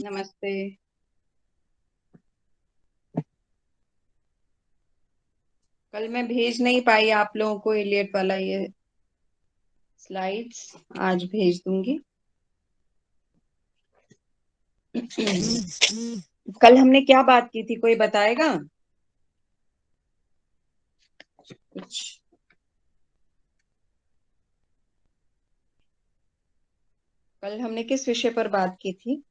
नमस्ते। कल मैं भेज नहीं पाई आप लोगों को इलियट वाला ये स्लाइड्स। आज भेज दूंगी। कल हमने क्या बात की थी, कोई बताएगा कुछ? कल हमने किस विषय पर बात की थी?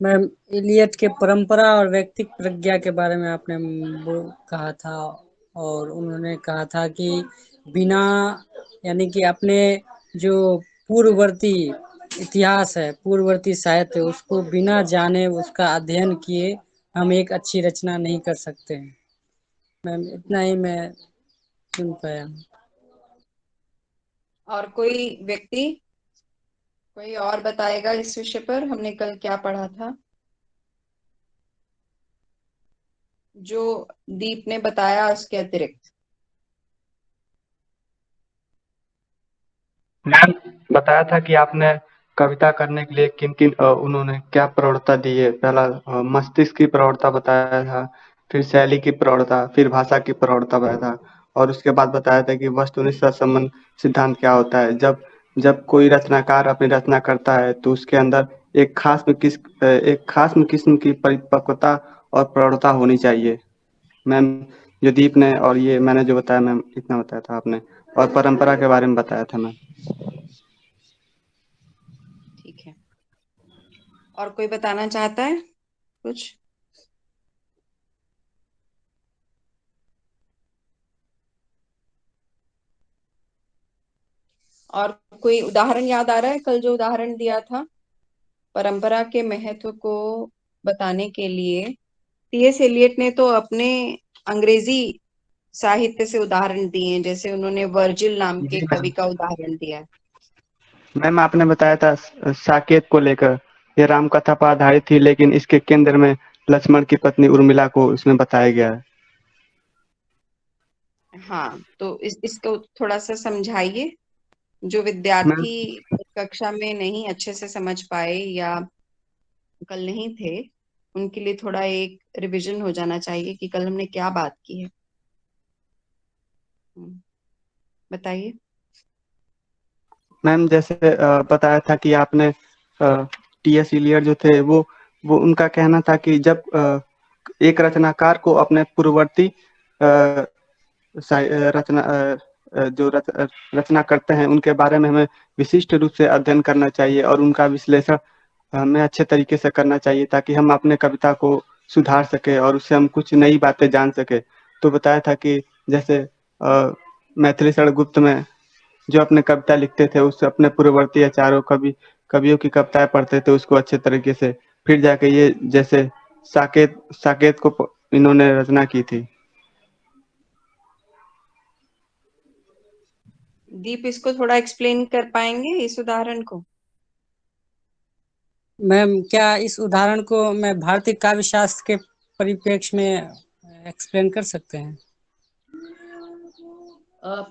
मैम, इलियट के परंपरा और व्यक्तिक प्रज्ञा के बारे में आपने वो कहा था। और उन्होंने कहा था कि बिना यानी कि अपने जो पूर्ववर्ती इतिहास है, पूर्ववर्ती साहित्य है, उसको बिना जाने उसका अध्ययन किए हम एक अच्छी रचना नहीं कर सकते हैं। मैम, इतना ही मैं सुन पाया। और कोई व्यक्ति, कोई और बताएगा इस विषय पर? हमने कल क्या पढ़ा था जो दीप ने बताया उसके अतिरिक्त? मैम, बताया था कि आपने कविता करने के लिए किन किन उन्होंने क्या प्रवणता दी है। पहला मस्तिष्क की प्रवणता बताया था, फिर शैली की प्रवणता, फिर भाषा की प्रवणता बताया था, और उसके बाद बताया था कि वस्तुनिष्ठ सहसंबंध सिद्धांत क्या होता है। जब जब कोई रचनाकार अपनी रचना करता है तो उसके अंदर एक खास किस्म की परिपक्वता और प्रवणता होनी चाहिए। मैम, जो दीप ने और ये मैंने जो बताया मैम, इतना बताया था आपने, और परंपरा के बारे में बताया था मैम। ठीक है। और कोई बताना चाहता है कुछ? और कोई उदाहरण याद आ रहा है? कल जो उदाहरण दिया था परंपरा के महत्व को बताने के लिए, टीएस एलियट ने तो अपने अंग्रेजी साहित्य से उदाहरण दिए हैं। जैसे उन्होंने वर्जिल नाम के जी कवि मैम। का उदाहरण दिया है। मैम, आपने बताया था साकेत को लेकर, ये रामकथा पर आधारित थी, लेकिन इसके केंद्र में लक्ष्मण की पत्नी उर्मिला को इसमें बताया गया है। हाँ, तो इसको थोड़ा सा समझाइए। जो मैम विद्यार्थी कक्षा में नहीं अच्छे से समझ पाए या कल नहीं थे, उनके लिए थोड़ा एक रिवीजन हो जाना चाहिए कि कल हमने क्या बात की है। बताइए। मैम, जैसे बताया था कि आपने टीएस इलियट जो थे वो उनका कहना था कि जब एक रचनाकार को अपने पूर्ववर्ती अ, रचना जो रचना करते हैं उनके बारे में हमें विशिष्ट रूप से अध्ययन करना चाहिए और उनका विश्लेषण हमें अच्छे तरीके से करना चाहिए, ताकि हम अपने कविता को सुधार सके और उससे हम कुछ नई बातें जान सके। तो बताया था कि जैसे मैथिली शरण गुप्त में जो अपने कविता लिखते थे, उससे अपने पूर्ववर्ती या चारों कवियों की कविताएं पढ़ते थे उसको अच्छे तरीके से, फिर जाके ये जैसे साकेत साकेत को इन्होंने रचना की थी। दीप, इसको थोड़ा एक्सप्लेन कर पाएंगे इस उदाहरण को? मैम, क्या इस उदाहरण को मैं भारतीय काव्य शास्त्र के परिप्रेक्ष्य में एक्सप्लेन कर सकते हैं?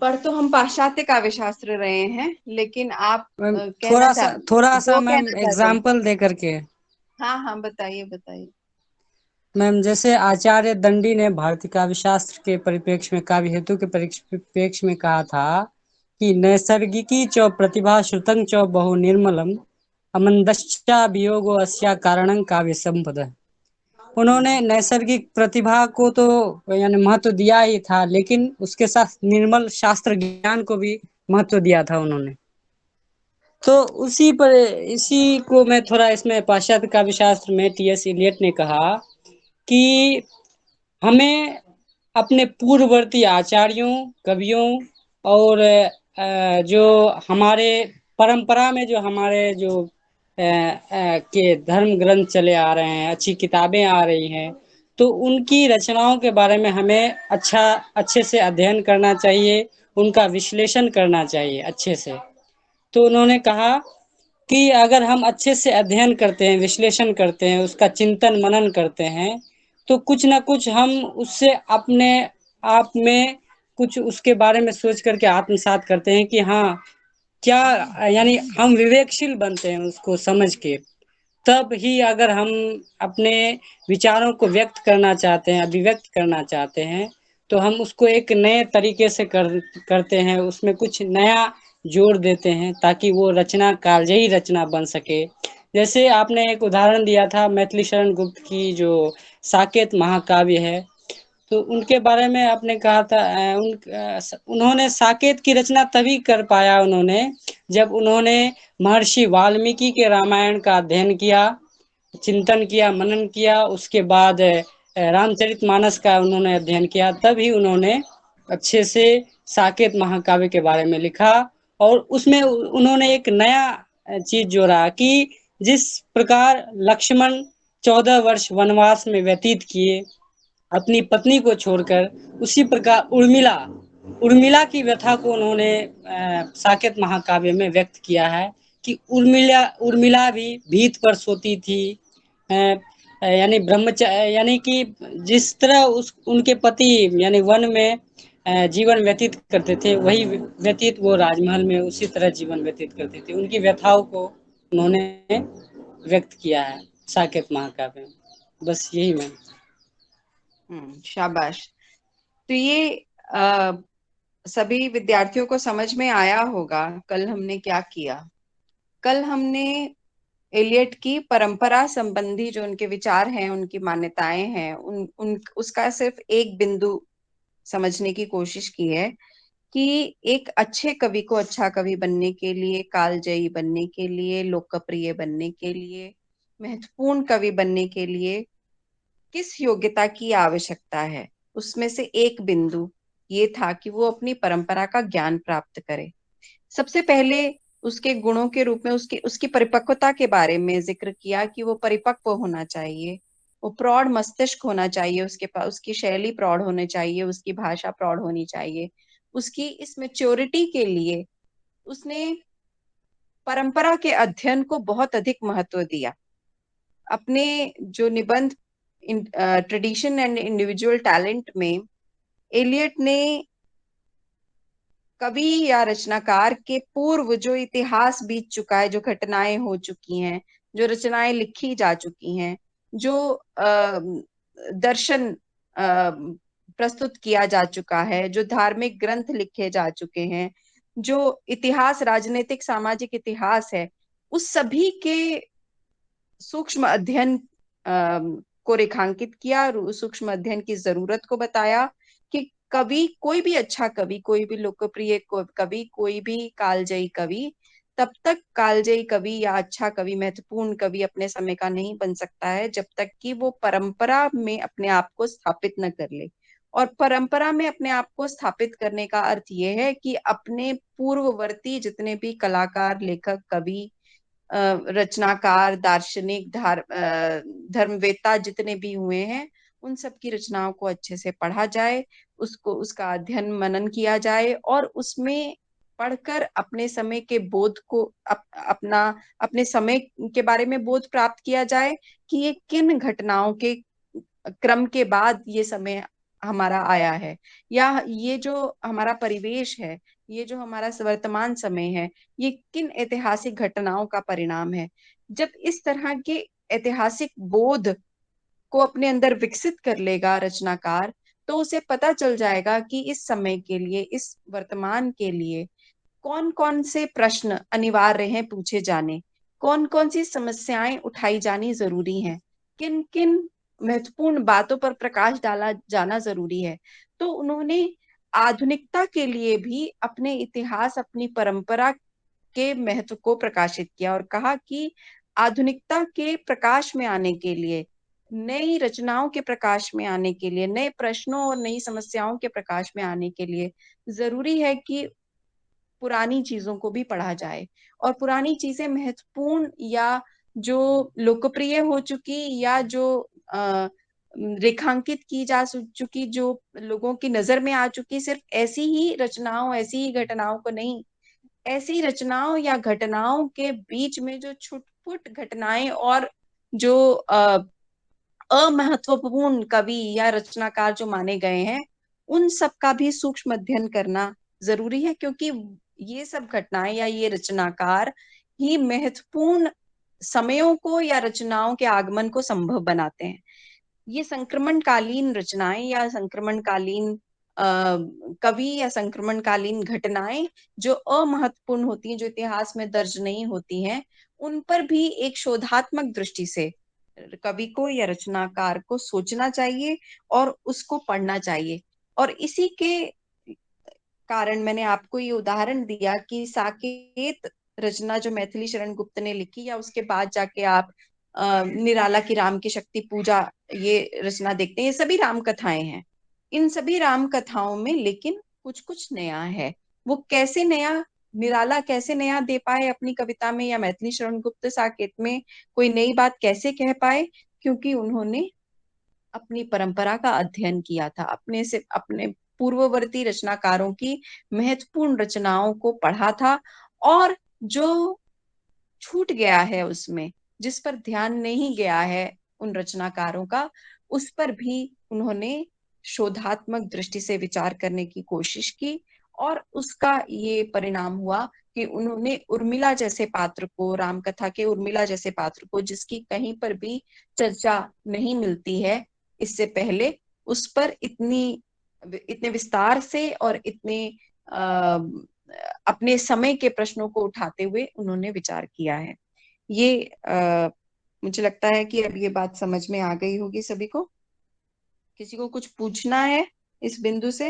पढ़ तो हम पाश्चात्य काव्य शास्त्र रहे हैं, लेकिन आप मैम, कहना चाह थोड़ा सा जो मैम कहना चाहते हैं। एग्जाम्पल दे करके। हाँ हाँ, बताइए बताइए। मैम, जैसे आचार्य दंडी ने भारतीय काव्य शास्त्र के परिप्रेक्ष्य में, काव्य हेतु के परिप्रेक्ष्य में कहा था कि नैसर्गिकी च प्रतिभा श्रुतं च बहु निर्मलम अमंदश्चा वियोगो अस्या कारणं काव्य संपद। उन्होंने नैसर्गिक प्रतिभा को तो यानी महत्व दिया ही था, लेकिन उसके साथ निर्मल शास्त्र ज्ञान को भी महत्व दिया था उन्होंने। तो उसी पर, इसी को मैं थोड़ा इसमें पाश्चात्य काव्य शास्त्र में टीएस इलियट ने कहा कि हमें अपने पूर्ववर्ती आचार्यों, कवियों और जो हमारे परंपरा में जो हमारे जो के धर्म ग्रंथ चले आ रहे हैं, अच्छी किताबें आ रही हैं, तो उनकी रचनाओं के बारे में हमें अच्छे से अध्ययन करना चाहिए, उनका विश्लेषण करना चाहिए अच्छे से। तो उन्होंने कहा कि अगर हम अच्छे से अध्ययन करते हैं, विश्लेषण करते हैं, उसका चिंतन मनन करते हैं, तो कुछ ना कुछ हम उससे अपने आप में कुछ उसके बारे में सोच करके आत्मसात करते हैं कि हाँ क्या, यानी हम विवेकशील बनते हैं उसको समझ के। तब ही अगर हम अपने विचारों को व्यक्त करना चाहते हैं, अभिव्यक्त करना चाहते हैं, तो हम उसको एक नए तरीके से करते हैं, उसमें कुछ नया जोड़ देते हैं ताकि वो रचना कालजयी रचना बन सके। जैसे आपने एक उदाहरण दिया था मैथिली शरण गुप्त की जो साकेत महाकाव्य है, तो उनके बारे में आपने कहा था उन्होंने साकेत की रचना तभी कर पाया उन्होंने, जब उन्होंने महर्षि वाल्मीकि के रामायण का अध्ययन किया, चिंतन किया, मनन किया, उसके बाद रामचरितमानस का उन्होंने अध्ययन किया, तभी उन्होंने अच्छे से साकेत महाकाव्य के बारे में लिखा। और उसमें उन्होंने एक नया चीज जोड़ा कि जिस प्रकार लक्ष्मण 14 वर्ष वनवास में व्यतीत किए अपनी पत्नी को छोड़कर, उसी प्रकार उर्मिला उर्मिला की व्यथा को उन्होंने साकेत महाकाव्य में व्यक्त किया है कि उर्मिला उर्मिला भी भीत पर सोती थी। यानी ब्रह्मचार्य, यानी कि जिस तरह उस उनके पति यानी वन में जीवन व्यतीत करते थे, वही व्यतीत वो राजमहल में उसी तरह जीवन व्यतीत करते थे। उनकी व्यथाओं को उन्होंने व्यक्त किया है साकेत महाकाव्य में। बस यही मैं। शाबाश। तो ये आ, सभी विद्यार्थियों को समझ में आया होगा कल हमने क्या किया। कल हमने एलियट की परंपरा संबंधी जो उनके विचार हैं, उनकी मान्यताएं हैं, उन उसका सिर्फ एक बिंदु समझने की कोशिश की है कि एक अच्छे कवि को अच्छा कवि बनने के लिए, कालजयी बनने के लिए, लोकप्रिय बनने के लिए, महत्वपूर्ण कवि बनने के लिए किस योग्यता की आवश्यकता है। उसमें से एक बिंदु ये था कि वो अपनी परंपरा का ज्ञान प्राप्त करे। सबसे पहले उसके गुणों के रूप में उसकी उसकी परिपक्वता के बारे में जिक्र किया कि वो परिपक्व होना चाहिए, वो प्रौढ़ मस्तिष्क होना चाहिए, उसके पास उसकी शैली प्रौढ़ होनी चाहिए, उसकी भाषा प्रौढ़ होनी चाहिए। उसकी इस मेच्योरिटी के लिए उसने परंपरा के अध्ययन को बहुत अधिक महत्व दिया। अपने जो निबंध ट्रेडिशन एंड इंडिविजुअल टैलेंट में एलियट ने कवि या रचनाकार के पूर्व जो इतिहास बीत चुका है, जो घटनाएं हो चुकी हैं, जो रचनाएं लिखी जा चुकी हैं, जो दर्शन प्रस्तुत किया जा चुका है, जो धार्मिक ग्रंथ लिखे जा चुके हैं, जो इतिहास, राजनीतिक सामाजिक इतिहास है, उस सभी के सूक्ष्म अध्ययन को रेखांकित किया और उस सूक्ष्म अध्ययन की जरूरत को बताया कि कवि, कोई भी अच्छा कवि, कोई भी लोकप्रिय कवि, कोई भी कालजयी कवि, तब तक कालजयी कवि या अच्छा कवि, महत्वपूर्ण कवि अपने समय का नहीं बन सकता है जब तक कि वो परंपरा में अपने आप को स्थापित न कर ले। और परंपरा में अपने आप को स्थापित करने का अर्थ ये है कि अपने पूर्ववर्ती जितने भी कलाकार, लेखक, कवि, रचनाकार, दार्शनिक, धर्मवेत्ता जितने भी हुए हैं, उन सब की रचनाओं को अच्छे से पढ़ा जाए, उसको उसका अध्ययन मनन किया जाए और उसमें पढ़कर अपने समय के बोध को अपना अपने समय के बारे में बोध प्राप्त किया जाए कि ये किन घटनाओं के क्रम के बाद ये समय हमारा आया है, या ये जो हमारा परिवेश है, ये जो हमारा वर्तमान समय है, ये किन ऐतिहासिक घटनाओं का परिणाम है। जब इस तरह के ऐतिहासिक बोध को अपने अंदर विकसित कर लेगा रचनाकार, तो उसे पता चल जाएगा कि इस समय के लिए, इस वर्तमान के लिए कौन कौन से प्रश्न अनिवार्य हैं पूछे जाने, कौन कौन सी समस्याएं उठाई जानी जरूरी हैं, किन किन महत्वपूर्ण बातों पर प्रकाश डाला जाना जरूरी है। तो उन्होंने आधुनिकता के लिए भी अपने इतिहास, अपनी परंपरा के महत्व को प्रकाशित किया और कहा कि आधुनिकता के प्रकाश में आने के लिए, नई रचनाओं के प्रकाश में आने के लिए, नए प्रश्नों और नई समस्याओं के प्रकाश में आने के लिए जरूरी है कि पुरानी चीजों को भी पढ़ा जाए। और पुरानी चीजें महत्वपूर्ण या जो लोकप्रिय हो चुकी या जो रेखांकित की जा चुकी, जो लोगों की नजर में आ चुकी, सिर्फ ऐसी ही रचनाओं, ऐसी ही घटनाओं को नहीं, ऐसी रचनाओं या घटनाओं के बीच में जो छुटपुट घटनाएं और जो अमहत्वपूर्ण कवि या रचनाकार जो माने गए हैं, उन सब का भी सूक्ष्म अध्ययन करना जरूरी है, क्योंकि ये सब घटनाएं या ये रचनाकार ही महत्वपूर्ण समयों को या रचनाओं के आगमन को संभव बनाते हैं। ये संक्रमणकालीन रचनाएं या संक्रमणकालीन कवि या संक्रमणकालीन घटनाएं जो अमहत्वपूर्ण होती हैं, जो इतिहास में दर्ज नहीं होती हैं, उन पर भी एक शोधात्मक दृष्टि से कवि को या रचनाकार को सोचना चाहिए और उसको पढ़ना चाहिए। और इसी के कारण मैंने आपको ये उदाहरण दिया कि साकेत रचना जो मैथिली शरण गुप्त ने लिखी, या उसके बाद जाके आप निराला की राम की शक्ति पूजा ये रचना देखते हैं, ये सभी राम कथाएं हैं। इन सभी राम कथाओं में लेकिन कुछ कुछ नया है। वो कैसे नया, निराला कैसे नया दे पाए अपनी कविता में, या मैथिली शरण गुप्त साकेत में कोई नई बात कैसे कह पाए? क्योंकि उन्होंने अपनी परंपरा का अध्ययन किया था, अपने पूर्ववर्ती रचनाकारों की महत्वपूर्ण रचनाओं को पढ़ा था, और जो छूट गया है उसमें, जिस पर ध्यान नहीं गया है उन रचनाकारों का, उस पर भी उन्होंने शोधात्मक दृष्टि से विचार करने की कोशिश की। और उसका ये परिणाम हुआ कि उन्होंने उर्मिला जैसे पात्र को, रामकथा के उर्मिला जैसे पात्र को, जिसकी कहीं पर भी चर्चा नहीं मिलती है इससे पहले, उस पर इतने विस्तार से और इतने अपने समय के प्रश्नों को उठाते हुए उन्होंने विचार किया है। ये मुझे लगता है कि अब ये बात समझ में आ गई होगी सभी को। किसी को कुछ पूछना है इस बिंदु से?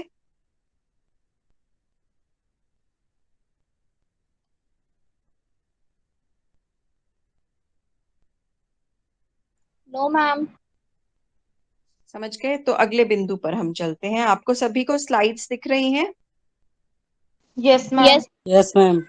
No ma'am. समझ गए? तो अगले बिंदु पर हम चलते हैं। आपको सभी को स्लाइड्स दिख रही हैं? Yes ma'am. Yes ma'am.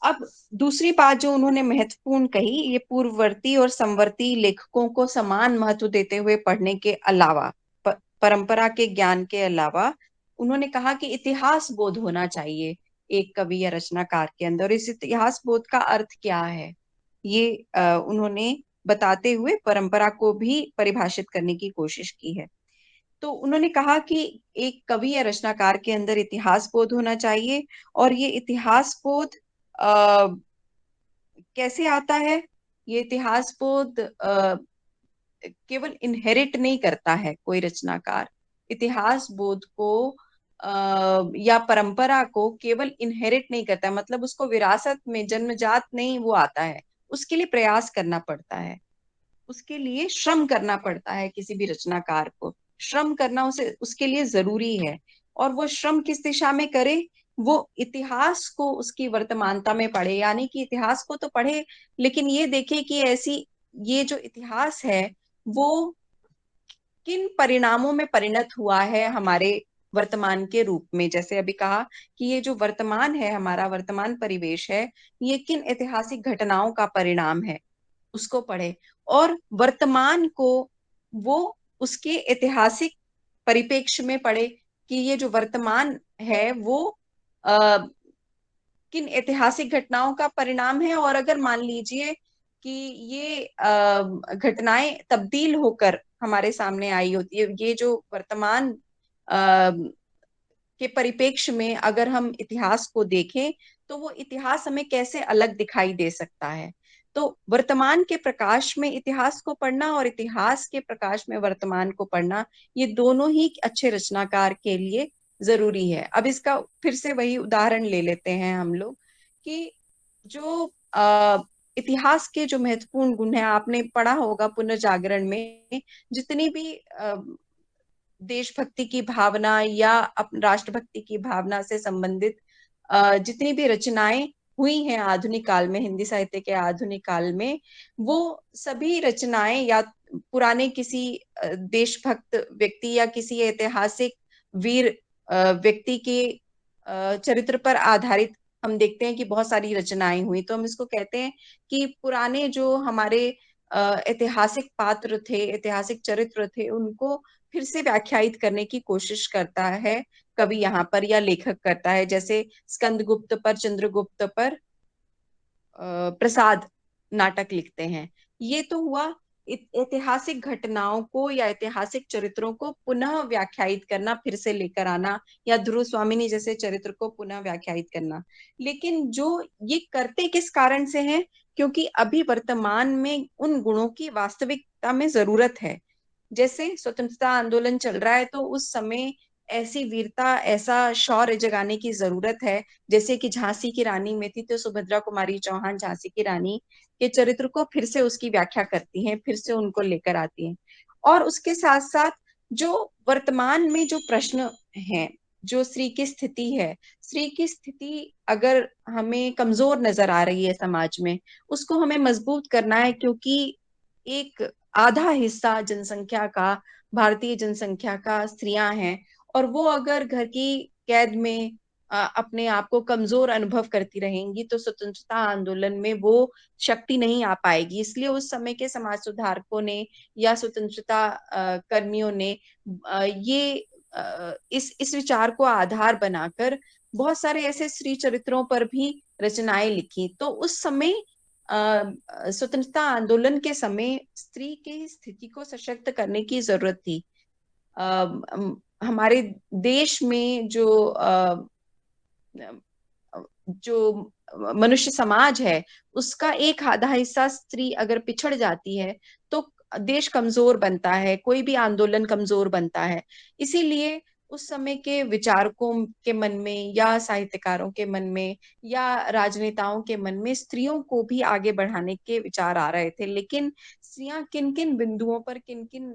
अब दूसरी बात जो उन्होंने महत्वपूर्ण कही, ये पूर्ववर्ती और समवर्ती लेखकों को समान महत्व देते हुए पढ़ने के अलावा, परंपरा के ज्ञान के अलावा, उन्होंने कहा कि इतिहास बोध होना चाहिए एक कवि या रचनाकार के अंदर। इस इतिहास बोध का अर्थ क्या है, ये उन्होंने बताते हुए परंपरा को भी परिभाषित करने की कोशिश की है। तो उन्होंने कहा कि एक कवि या रचनाकार के अंदर इतिहास बोध होना चाहिए, और ये इतिहास बोध कैसे आता है? ये इतिहास बोध केवल इनहेरिट नहीं करता है कोई रचनाकार, इतिहास बोध को या परंपरा को केवल इनहेरिट नहीं करता है, मतलब उसको विरासत में जन्मजात नहीं वो आता है, उसके लिए प्रयास करना पड़ता है, उसके लिए श्रम करना पड़ता है। किसी भी रचनाकार को श्रम करना उसे उसके लिए जरूरी है। और वो श्रम किस दिशा में करे? वो इतिहास को उसकी वर्तमानता में पढ़े, यानी कि इतिहास को तो पढ़े, लेकिन ये देखे कि ऐसी ये जो इतिहास है वो किन परिणामों में परिणत हुआ है हमारे वर्तमान के रूप में। जैसे अभी कहा कि ये जो वर्तमान है, हमारा वर्तमान परिवेश है, ये किन ऐतिहासिक घटनाओं का परिणाम है, उसको पढ़े। और वर्तमान को वो उसके ऐतिहासिक परिप्रेक्ष्य में पढ़े कि ये जो वर्तमान है वो आ, किन ऐतिहासिक घटनाओं का परिणाम है। और अगर मान लीजिए कि ये घटनाएं तब्दील होकर हमारे सामने आई होती है, ये जो वर्तमान के परिप्रेक्ष्य में अगर हम इतिहास को देखें, तो वो इतिहास हमें कैसे अलग दिखाई दे सकता है। तो वर्तमान के प्रकाश में इतिहास को पढ़ना और इतिहास के प्रकाश में वर्तमान को पढ़ना, ये दोनों ही अच्छे रचनाकार के लिए जरूरी है। अब इसका फिर से वही उदाहरण ले लेते हैं हम लोग कि जो इतिहास के जो महत्वपूर्ण गुण है, आपने पढ़ा होगा पुनर्जागरण में, जितनी भी देशभक्ति की भावना या राष्ट्रभक्ति की भावना से संबंधित जितनी भी रचनाएं हुई हैं आधुनिक काल में, हिंदी साहित्य के आधुनिक काल में, वो सभी रचनाएं या पुराने किसी देशभक्त व्यक्ति या किसी ऐतिहासिक वीर व्यक्ति के चरित्र पर आधारित हम देखते हैं कि बहुत सारी रचनाएं हुई। तो हम इसको कहते हैं कि पुराने जो हमारे ऐतिहासिक पात्र थे, ऐतिहासिक चरित्र थे, उनको फिर से व्याख्यायित करने की कोशिश करता है कवि यहाँ पर, या लेखक करता है। जैसे स्कंदगुप्त पर, चंद्रगुप्त पर प्रसाद नाटक लिखते हैं। ये तो हुआ ऐतिहासिक घटनाओं को या ऐतिहासिक चरित्रों को पुनः व्याख्यायित करना, फिर से लेकर आना, या ध्रुव स्वामिनी जैसे चरित्र को पुनः व्याख्यायित करना। लेकिन जो ये करते किस कारण से हैं? क्योंकि अभी वर्तमान में उन गुणों की वास्तविकता में जरूरत है। जैसे स्वतंत्रता आंदोलन चल रहा है तो उस समय ऐसी वीरता, ऐसा शौर्य जगाने की जरूरत है। जैसे कि झांसी की रानी में थी, तो सुभद्रा कुमारी चौहान झांसी की रानी के चरित्र को फिर से उसकी व्याख्या करती हैं, फिर से उनको लेकर आती हैं। और उसके साथ साथ जो वर्तमान में जो प्रश्न हैं, जो स्त्री की स्थिति है, स्त्री की स्थिति अगर हमें कमजोर नजर आ रही है समाज में, उसको हमें मजबूत करना है। क्योंकि एक आधा हिस्सा जनसंख्या का, भारतीय जनसंख्या का स्त्रियां हैं, और वो अगर घर की कैद में अपने आप को कमजोर अनुभव करती रहेंगी तो स्वतंत्रता आंदोलन में वो शक्ति नहीं आ पाएगी। इसलिए उस समय के समाज सुधारकों ने या स्वतंत्रता कर्मियों ने ये इस विचार को आधार बनाकर बहुत सारे ऐसे स्त्री चरित्रों पर भी रचनाएं लिखी। तो उस समय स्वतंत्रता आंदोलन के समय स्त्री की स्थिति को सशक्त करने की जरूरत थी। हमारे देश में जो मनुष्य समाज है, उसका एक आधा हिस्सा स्त्री अगर पिछड़ जाती है तो देश कमजोर बनता है, कोई भी आंदोलन कमजोर बनता है। इसीलिए उस समय के विचारकों के मन में या साहित्यकारों के मन में या राजनेताओं के मन में स्त्रियों को भी आगे बढ़ाने के विचार आ रहे थे। लेकिन स्त्रियां किन किन बिंदुओं पर, किन किन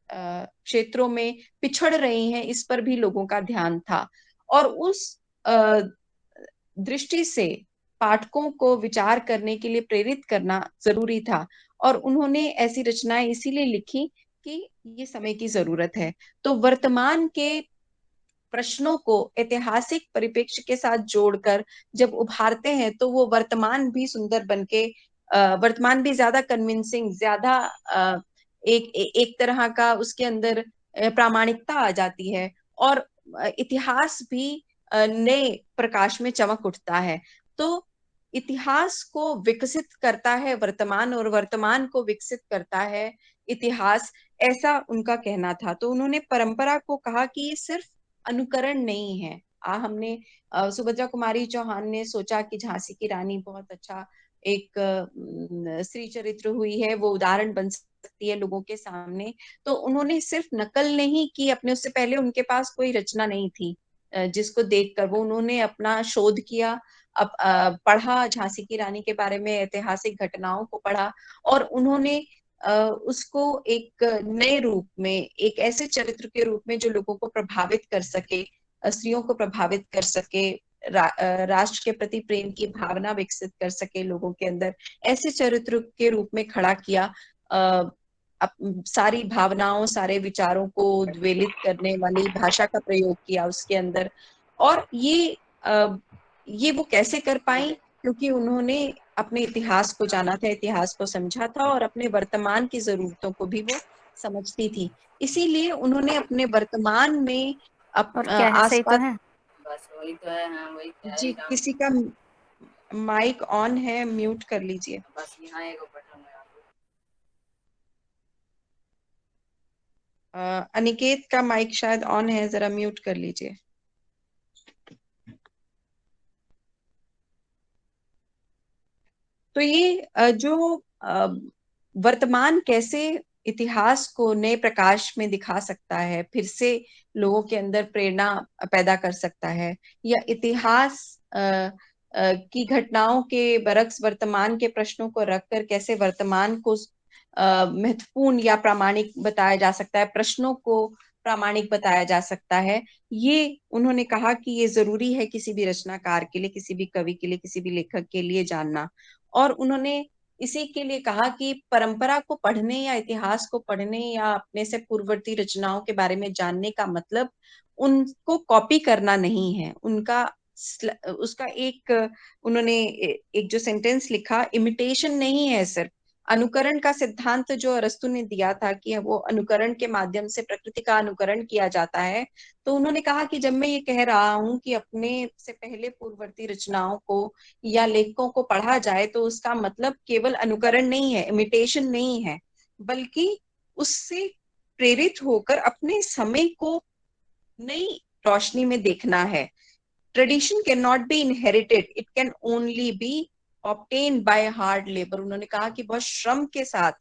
क्षेत्रों में पिछड़ रही हैं, इस पर भी लोगों का ध्यान था। और उस दृष्टि से पाठकों को विचार करने के लिए प्रेरित करना जरूरी था। और उन्होंने ऐसी रचनाएं इसीलिए लिखी कि ये समय की जरूरत है। तो वर्तमान के प्रश्नों को ऐतिहासिक परिप्रेक्ष्य के साथ जोड़कर जब उभारते हैं तो वो वर्तमान भी सुंदर बनके, वर्तमान भी ज्यादा कन्विंसिंग, ज्यादा एक तरह का उसके अंदर प्रामाणिकता आ जाती है। और इतिहास भी नए प्रकाश में चमक उठता है। तो इतिहास को विकसित करता है वर्तमान, और वर्तमान को विकसित करता है इतिहास, ऐसा उनका कहना था। तो उन्होंने परंपरा को कहा कि ये सिर्फ अनुकरण नहीं है। हमने सुभद्रा कुमारी चौहान ने सोचा कि झांसी की रानी बहुत अच्छा एक स्त्री चरित्र हुई है, वो उदाहरण बन सकती है लोगों के सामने। तो उन्होंने सिर्फ नकल नहीं की अपने, उससे पहले उनके पास कोई रचना नहीं थी जिसको देखकर वो, उन्होंने अपना शोध किया, अब पढ़ा झांसी की रानी के बारे में, ऐतिहासिक घटनाओं को पढ़ा, और उन्होंने उसको एक नए रूप में, एक ऐसे चरित्र के रूप में जो लोगों को प्रभावित कर सके, स्त्रियों को प्रभावित कर सके, राष्ट्र के प्रति प्रेम की भावना विकसित कर सके लोगों के अंदर, ऐसे चरित्र के रूप में खड़ा किया। सारी भावनाओं, सारे विचारों को उद्वेलित करने वाली भाषा का प्रयोग किया उसके अंदर। और ये वो कैसे कर पाई? क्योंकि उन्होंने अपने इतिहास को जाना था, इतिहास को समझा था, और अपने वर्तमान की जरूरतों को भी वो समझती थी। इसीलिए उन्होंने अपने वर्तमान में और क्या है, सही तो आसपास। है। बस वही तो है। हाँ वही तो है जी, एकदम। किसी का माइक ऑन है, म्यूट कर लीजिए। बस यहाँ एक बटन है। अनिकेत का माइक शायद ऑन है, जरा म्यूट कर लीजिए। तो ये जो वर्तमान कैसे इतिहास को नए प्रकाश में दिखा सकता है, फिर से लोगों के अंदर प्रेरणा पैदा कर सकता है, या इतिहास की घटनाओं के बरक्स वर्तमान के प्रश्नों को रखकर कैसे वर्तमान को महत्वपूर्ण या प्रामाणिक बताया जा सकता है, प्रश्नों को प्रामाणिक बताया जा सकता है, ये उन्होंने कहा कि ये जरूरी है किसी भी रचनाकार के लिए, किसी भी कवि के लिए, किसी भी लेखक के लिए जानना। और उन्होंने इसी के लिए कहा कि परंपरा को पढ़ने या इतिहास को पढ़ने या अपने से पूर्ववर्ती रचनाओं के बारे में जानने का मतलब उनको कॉपी करना नहीं है। उनका उसका एक उन्होंने एक जो सेंटेंस लिखा, इमिटेशन नहीं है सिर्फ, अनुकरण का सिद्धांत जो अरस्तु ने दिया था कि वो अनुकरण के माध्यम से प्रकृति का अनुकरण किया जाता है, तो उन्होंने कहा कि जब मैं ये कह रहा हूं कि अपने से पहले पूर्ववर्ती रचनाओं को या लेखकों को पढ़ा जाए, तो उसका मतलब केवल अनुकरण नहीं है, इमिटेशन नहीं है, बल्कि उससे प्रेरित होकर अपने समय को नई रोशनी में देखना है। Tradition can not be inherited, it can only B obtain bye hard labour. उन्होंने कहा कि बहुत श्रम के साथ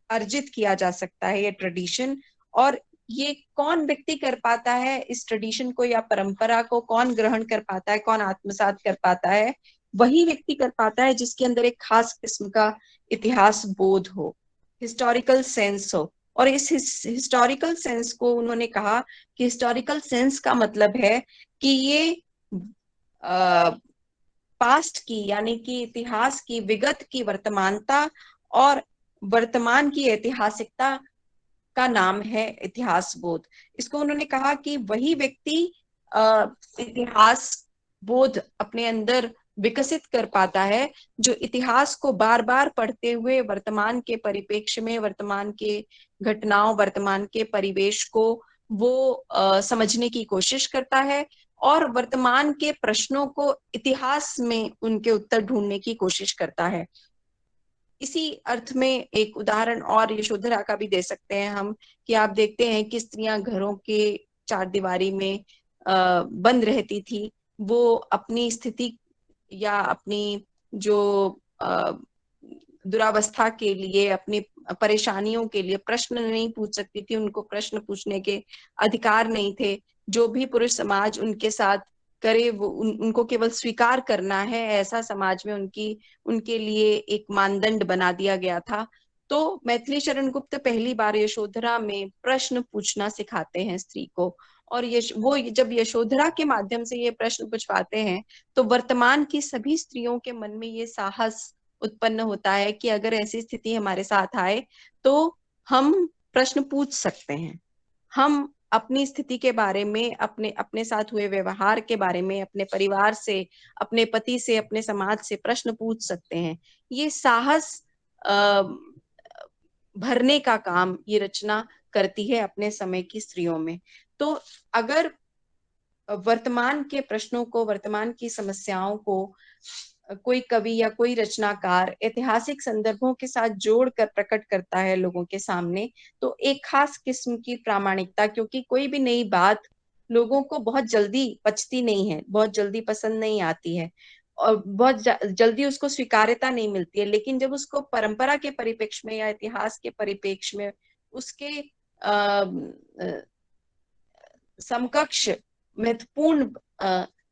अर्जित किया जा सकता है ये ट्रेडिशन, और ये कौन व्यक्ति कर पाता है इस ट्रेडिशन को या परंपरा को, कौन ग्रहण कर पाता है, कौन आत्मसात कर पाता है? वही व्यक्ति कर पाता है जिसके अंदर एक खास किस्म का इतिहास बोध हो, हिस्टोरिकल सेंस हो। और इस हिस्टोरिकल सेंस को उन्होंने कहा कि हिस्टोरिकल सेंस का मतलब है कि ये पास्ट की, यानी कि इतिहास की, विगत की वर्तमानता और वर्तमान की ऐतिहासिकता का नाम है इतिहास बोध। इसको उन्होंने कहा कि वही व्यक्ति इतिहास बोध अपने अंदर विकसित कर पाता है जो इतिहास को बार बार पढ़ते हुए वर्तमान के परिप्रेक्ष्य में, वर्तमान के घटनाओं, वर्तमान के परिवेश को वो समझने की कोशिश करता है और वर्तमान के प्रश्नों को इतिहास में उनके उत्तर ढूंढने की कोशिश करता है। इसी अर्थ में एक उदाहरण और यशोधरा का भी दे सकते हैं हम, कि आप देखते हैं कि स्त्रियां घरों के चार दीवारी में बंद रहती थी। वो अपनी स्थिति या अपनी जो दुरावस्था के लिए, अपनी परेशानियों के लिए प्रश्न नहीं पूछ सकती थी, उनको प्रश्न पूछने के अधिकार नहीं थे। जो भी पुरुष समाज उनके साथ करे वो उनको केवल स्वीकार करना है, ऐसा समाज में उनके लिए एक मानदंड बना दिया गया था। तो मैथिली शरण गुप्त पहली बार यशोधरा में प्रश्न पूछना सिखाते हैं स्त्री को, और वो जब यशोधरा के माध्यम से ये प्रश्न पूछवाते हैं तो वर्तमान की सभी स्त्रियों के मन में ये साहस उत्पन्न होता है कि अगर ऐसी स्थिति हमारे साथ आए तो हम प्रश्न पूछ सकते हैं, हम अपनी स्थिति के बारे में, अपने अपने साथ हुए व्यवहार के बारे में, अपने परिवार से, अपने पति से, अपने समाज से प्रश्न पूछ सकते हैं। ये साहस भरने का काम ये रचना करती है अपने समय की स्त्रियों में। तो अगर वर्तमान के प्रश्नों को, वर्तमान की समस्याओं को कोई कवि या कोई रचनाकार ऐतिहासिक संदर्भों के साथ जोड़कर प्रकट करता है लोगों के सामने, तो एक खास किस्म की प्रामाणिकता, क्योंकि कोई भी नई बात लोगों को बहुत जल्दी पचती नहीं है, बहुत जल्दी पसंद नहीं आती है और बहुत जल्दी उसको स्वीकार्यता नहीं मिलती है, लेकिन जब उसको परंपरा के परिप्रेक्ष्य में या इतिहास के परिप्रेक्ष्य में उसके समकक्ष महत्वपूर्ण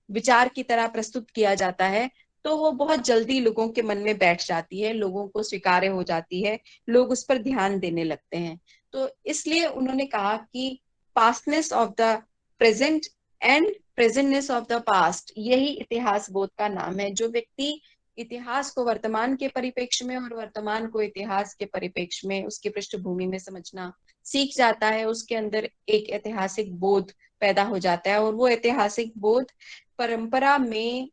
विचार की तरह प्रस्तुत किया जाता है, तो वो बहुत जल्दी लोगों के मन में बैठ जाती है, लोगों को स्वीकार्य हो जाती है, लोग उस पर ध्यान देने लगते हैं। तो इसलिए उन्होंने कहा कि pastness of the present and presentness of the past, यही इतिहास बोध का नाम है। जो व्यक्ति इतिहास को वर्तमान के परिप्रेक्ष्य में और वर्तमान को इतिहास के परिप्रेक्ष्य में, उसकी पृष्ठभूमि में समझना सीख जाता है, उसके अंदर एक ऐतिहासिक बोध पैदा हो जाता है, और वो ऐतिहासिक बोध परंपरा में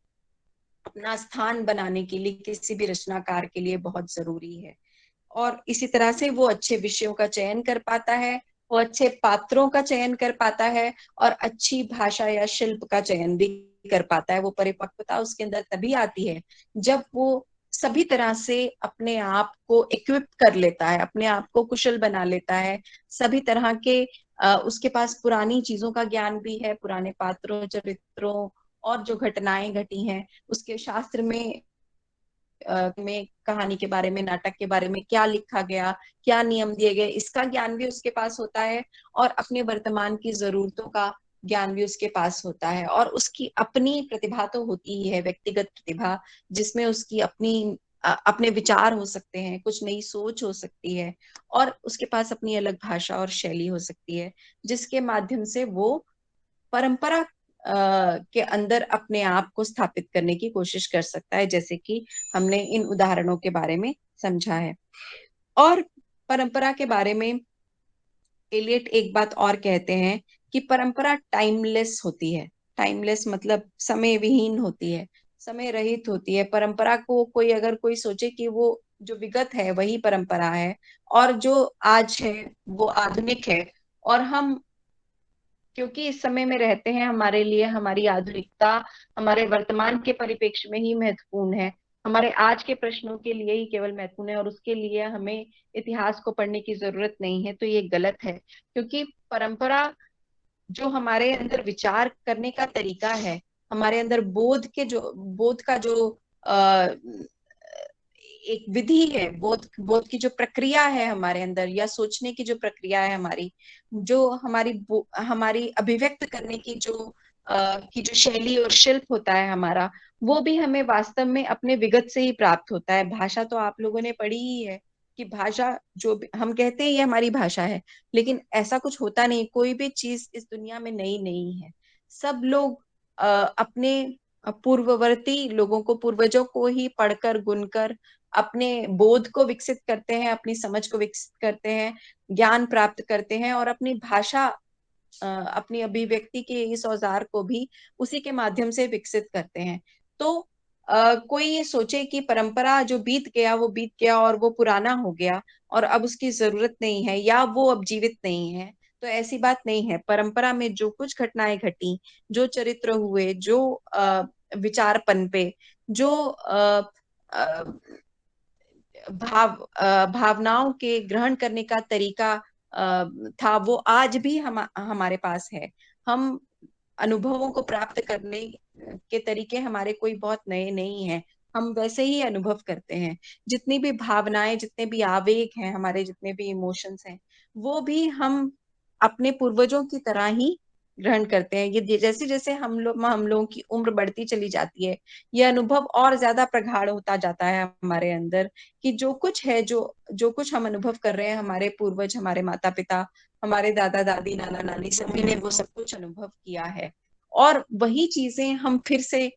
अपना स्थान बनाने के लिए किसी भी रचनाकार के लिए बहुत जरूरी है। और इसी तरह से वो अच्छे विषयों का चयन कर पाता है, वो अच्छे पात्रों का चयन कर पाता है और अच्छी भाषा या शिल्प का चयन भी कर पाता है। वो परिपक्वता उसके अंदर तभी आती है जब वो सभी तरह से अपने आप को इक्विप कर लेता है, अपने आप को कुशल बना लेता है, सभी तरह के उसके पास पुरानी चीजों का ज्ञान भी है, पुराने पात्रों, चरित्रों और जो घटनाएं घटी हैं उसके शास्त्र में कहानी के बारे में, नाटक के बारे में क्या लिखा गया, क्या नियम दिए गए, इसका ज्ञान भी उसके पास होता है, और अपने वर्तमान की जरूरतों का ज्ञान भी उसके पास होता है। और उसकी अपनी प्रतिभा तो होती ही है, व्यक्तिगत प्रतिभा, जिसमें उसकी अपने विचार हो सकते हैं, कुछ नई सोच हो सकती है, और उसके पास अपनी अलग भाषा और शैली हो सकती है, जिसके माध्यम से वो परंपरा के अंदर अपने आप को स्थापित करने की कोशिश कर सकता है, जैसे कि हमने इन उदाहरणों के बारे में समझा है। और परंपरा के बारे में एलियट एक बात और कहते हैं कि परंपरा टाइमलेस होती है। टाइमलेस मतलब समय विहीन होती है, समय रहित होती है। परंपरा को कोई अगर कोई सोचे कि वो जो विगत है वही परंपरा है, और जो आज है वो आधुनिक है। और हम क्योंकि इस समय में रहते हैं, हमारे लिए हमारी आधुनिकता हमारे वर्तमान के परिप्रेक्ष्य में ही महत्वपूर्ण है, हमारे आज के प्रश्नों के लिए ही केवल महत्वपूर्ण है, और उसके लिए हमें इतिहास को पढ़ने की जरूरत नहीं है। तो ये गलत है, क्योंकि परंपरा जो हमारे अंदर विचार करने का तरीका है, हमारे अंदर बोध का जो आ, एक विधि है, बोध बोध की जो प्रक्रिया है हमारे अंदर, या सोचने की जो प्रक्रिया है हमारी, जो हमारी अभिव्यक्त करने की जो शैली और शिल्प होता है हमारा, वो भी हमें वास्तव में अपने विगत से ही प्राप्त होता है। भाषा तो आप लोगों ने पढ़ी ही है कि भाषा जो हम कहते हैं ये हमारी भाषा है, लेकिन ऐसा कुछ होता नहीं। कोई भी चीज इस दुनिया में नई नहीं है। सब लोग अपने पूर्ववर्ती लोगों को, पूर्वजों को ही पढ़कर गुनकर अपने बोध को विकसित करते हैं, अपनी समझ को विकसित करते हैं, ज्ञान प्राप्त करते हैं, और अपनी भाषा, अपनी अभिव्यक्ति के इस औजार को भी उसी के माध्यम से विकसित करते हैं। तो कोई ये सोचे कि परंपरा जो बीत गया वो बीत गया और वो पुराना हो गया और अब उसकी जरूरत नहीं है, या वो अब जीवित नहीं है, तो ऐसी बात नहीं है। परंपरा में जो कुछ घटनाएं घटी, जो चरित्र हुए, जो विचार पनपे, जो अ, भावनाओं के ग्रहण करने का तरीका था, वो आज भी हमारे पास है। हम अनुभवों को प्राप्त करने के तरीके हमारे कोई बहुत नए नहीं हैं। हम वैसे ही अनुभव करते हैं। जितनी भी भावनाएं, जितने भी आवेग हैं, हमारे जितने भी इमोशंस हैं, वो भी हम अपने पूर्वजों की तरह ही ग्रहण करते हैं। ये जैसे जैसे हम लोगों की उम्र बढ़ती चली जाती है, ये अनुभव और ज्यादा प्रगाढ़ होता जाता है हमारे अंदर, कि जो कुछ है, जो कुछ हम अनुभव कर रहे हैं, हमारे पूर्वज, हमारे माता पिता, हमारे दादा दादी, नाना नानी, सभी ने वो सब कुछ अनुभव किया है। और वही चीजें हम फिर से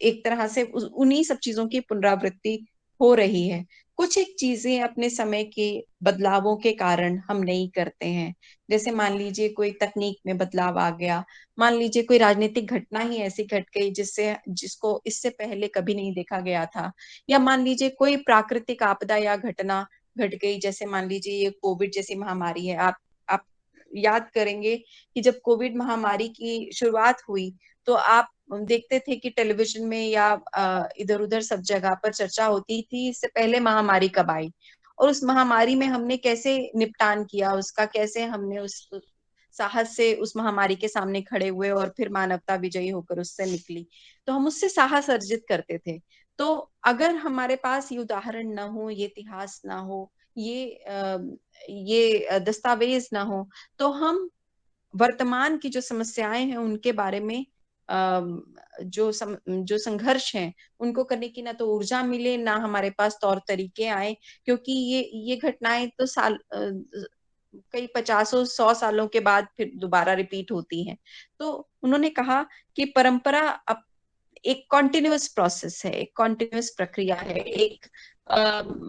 एक तरह से उन्हीं सब चीजों की पुनरावृत्ति हो रही है। कुछ एक चीजें अपने समय के बदलावों के कारण हम नहीं करते हैं। जैसे मान लीजिए कोई तकनीक में बदलाव आ गया, मान लीजिए कोई राजनीतिक घटना ही ऐसी घट गई जिसको इससे पहले कभी नहीं देखा गया था, या मान लीजिए कोई प्राकृतिक आपदा या घटना घट गई, जैसे मान लीजिए ये कोविड जैसी महामारी है। आप याद करेंगे कि जब कोविड महामारी की शुरुआत हुई, तो आप देखते थे कि टेलीविजन में या इधर उधर सब जगह पर चर्चा होती थी, इससे पहले महामारी कब आई, और उस महामारी में हमने कैसे निपटान किया उसका, कैसे हमने उस साहस से उस महामारी के सामने खड़े हुए, और फिर मानवता विजयी होकर उससे निकली। तो हम उससे साहस अर्जित करते थे। तो अगर हमारे पास ये उदाहरण ना हो, ये इतिहास ना हो, ये दस्तावेज ना हो, तो हम वर्तमान की जो समस्याएं हैं उनके बारे में जो संघर्ष हैं उनको करने की ना तो ऊर्जा मिले, ना हमारे पास तौर तरीके आए। क्योंकि ये घटनाएं तो कई पचासों सौ सालों के बाद फिर दोबारा रिपीट होती हैं। तो उन्होंने कहा कि परंपरा अब एक कॉन्टिन्यूअस प्रोसेस है, एक कॉन्टिन्यूअस प्रक्रिया है, एक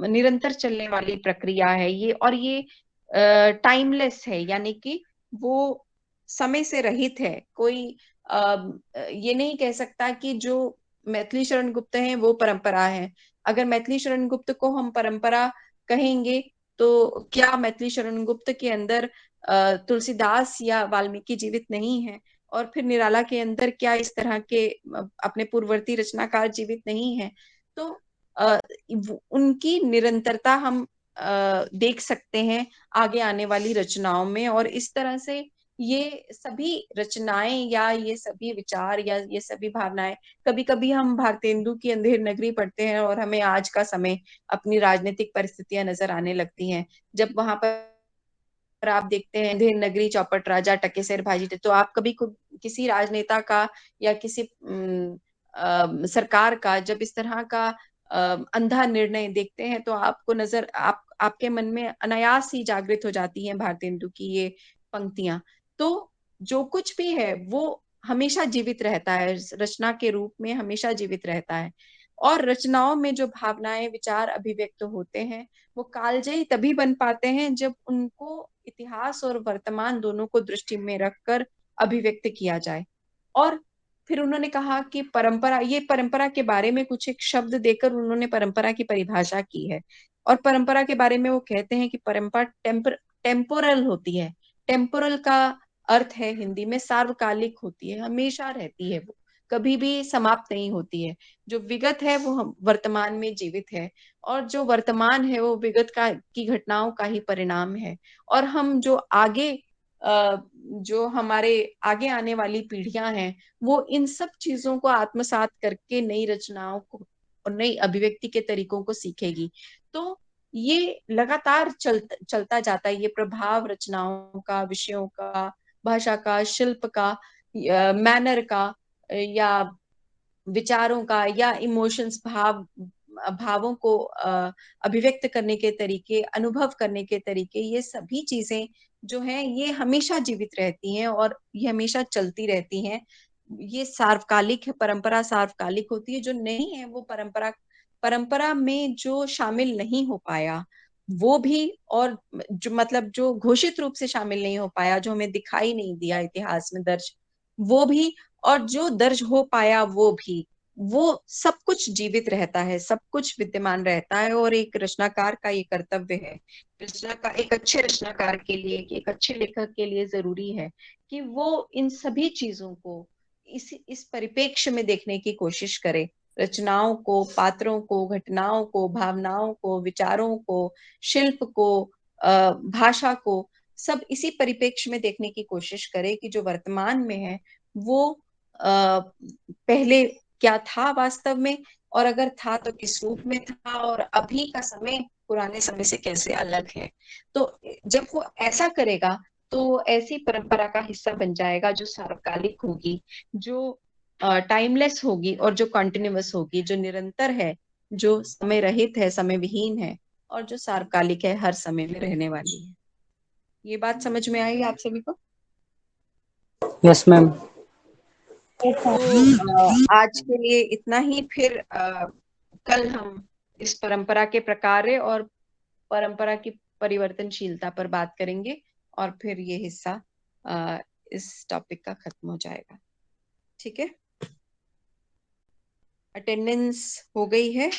निरंतर चलने वाली प्रक्रिया है ये, और ये टाइमलेस है, यानी कि वो समय से रहित है। कोई ये नहीं कह सकता कि जो मैथिली शरण गुप्त हैं वो परंपरा है। अगर मैथिली शरण गुप्त को हम परंपरा कहेंगे, तो क्या मैथिली शरण गुप्त के अंदर तुलसीदास या वाल्मीकि जीवित नहीं है? और फिर निराला के अंदर क्या इस तरह के अपने पूर्ववर्ती रचनाकार जीवित नहीं है? तो अ, उनकी निरंतरता हम देख सकते हैं आगे आने वाली रचनाओं में। और इस तरह से ये सभी रचनाएं या ये सभी विचार या ये सभी भावनाएं, कभी कभी हम भारतेंदु की अंधेर नगरी पढ़ते हैं और हमें आज का समय, अपनी राजनीतिक परिस्थितियां नजर आने लगती हैं। जब वहां पर आप देखते हैं अंधेर नगरी, चौपट राजा, टके सिर भाजी, तो आप कभी किसी राजनेता का या किसी सरकार का जब इस तरह का अंधा निर्णय देखते हैं, तो आपको आपके मन में अनायास ही जागृत हो जाती हैं भारतेंदु की ये पंक्तियां। तो जो कुछ भी है वो हमेशा जीवित रहता है, रचना के रूप में हमेशा जीवित रहता है। और रचनाओं में जो भावनाएं, विचार अभिव्यक्त होते हैं, वो कालजयी तभी बन पाते हैं जब उनको इतिहास और वर्तमान दोनों को दृष्टि में रखकर अभिव्यक्त किया जाए। और फिर उन्होंने कहा कि परंपरा, ये परंपरा के बारे में कुछ एक शब्द देकर उन्होंने परंपरा की परिभाषा की है। और परंपरा के बारे में वो कहते हैं कि परंपरा टेम्पोरल होती है। टेम्पोरल का अर्थ है हिंदी में सार्वकालिक होती है, हमेशा रहती है, वो कभी भी समाप्त नहीं होती है। जो विगत है वो वर्तमान में जीवित है, और जो वर्तमान है वो विगत की घटनाओं का ही परिणाम है। और हम जो आगे जो हमारे आगे आने वाली पीढ़ियां हैं, वो इन सब चीजों को आत्मसात करके नई रचनाओं को और नई अभिव्यक्ति के तरीकों को सीखेगी। तो ये लगातार चलता जाता है, ये प्रभाव रचनाओं का, विषयों का, भाषा का, शिल्प का, मैनर का, या विचारों का, या इमोशंस, भावों को अभिव्यक्त करने के तरीके, अनुभव करने के तरीके, ये सभी चीजें जो हैं ये हमेशा जीवित रहती हैं और ये हमेशा चलती रहती हैं। ये सार्वकालिक है, परंपरा सार्वकालिक होती है। जो नहीं है वो परंपरा में जो शामिल नहीं हो पाया वो भी, और जो मतलब जो घोषित रूप से शामिल नहीं हो पाया, जो हमें दिखाई नहीं दिया इतिहास में दर्ज, वो भी, और जो दर्ज हो पाया वो भी, वो सब कुछ जीवित रहता है, सब कुछ विद्यमान रहता है। और एक रचनाकार का ये कर्तव्य है, एक अच्छे रचनाकार के लिए, एक अच्छे लेखक के लिए जरूरी है कि वो इन सभी चीजों को इस परिप्रेक्ष्य में देखने की कोशिश करे। रचनाओं को, पात्रों को, घटनाओं को, भावनाओं को, विचारों को, शिल्प को, भाषा को, सब इसी परिप्रेक्ष्य में देखने की कोशिश करे कि जो वर्तमान में है वो पहले क्या था वास्तव में, और अगर था तो किस रूप में था, और अभी का समय पुराने समय से कैसे अलग है। तो जब वो ऐसा करेगा तो ऐसी परंपरा का हिस्सा बन जाएगा जो सार्वकालिक होगी, जो टाइमलेस होगी, और जो कॉन्टिन्यूअस होगी, जो निरंतर है, जो समय रहित है, समय विहीन है, और जो सार्वकालिक है, हर समय में रहने वाली है। ये बात समझ में आई आप सभी को? Yes ma'am. तो आज के लिए इतना ही। फिर कल हम इस परंपरा के प्रकार्य और परंपरा की परिवर्तनशीलता पर बात करेंगे, और फिर ये हिस्सा इस टॉपिक का खत्म हो जाएगा। ठीक है, अटेंडेंस हो गई है।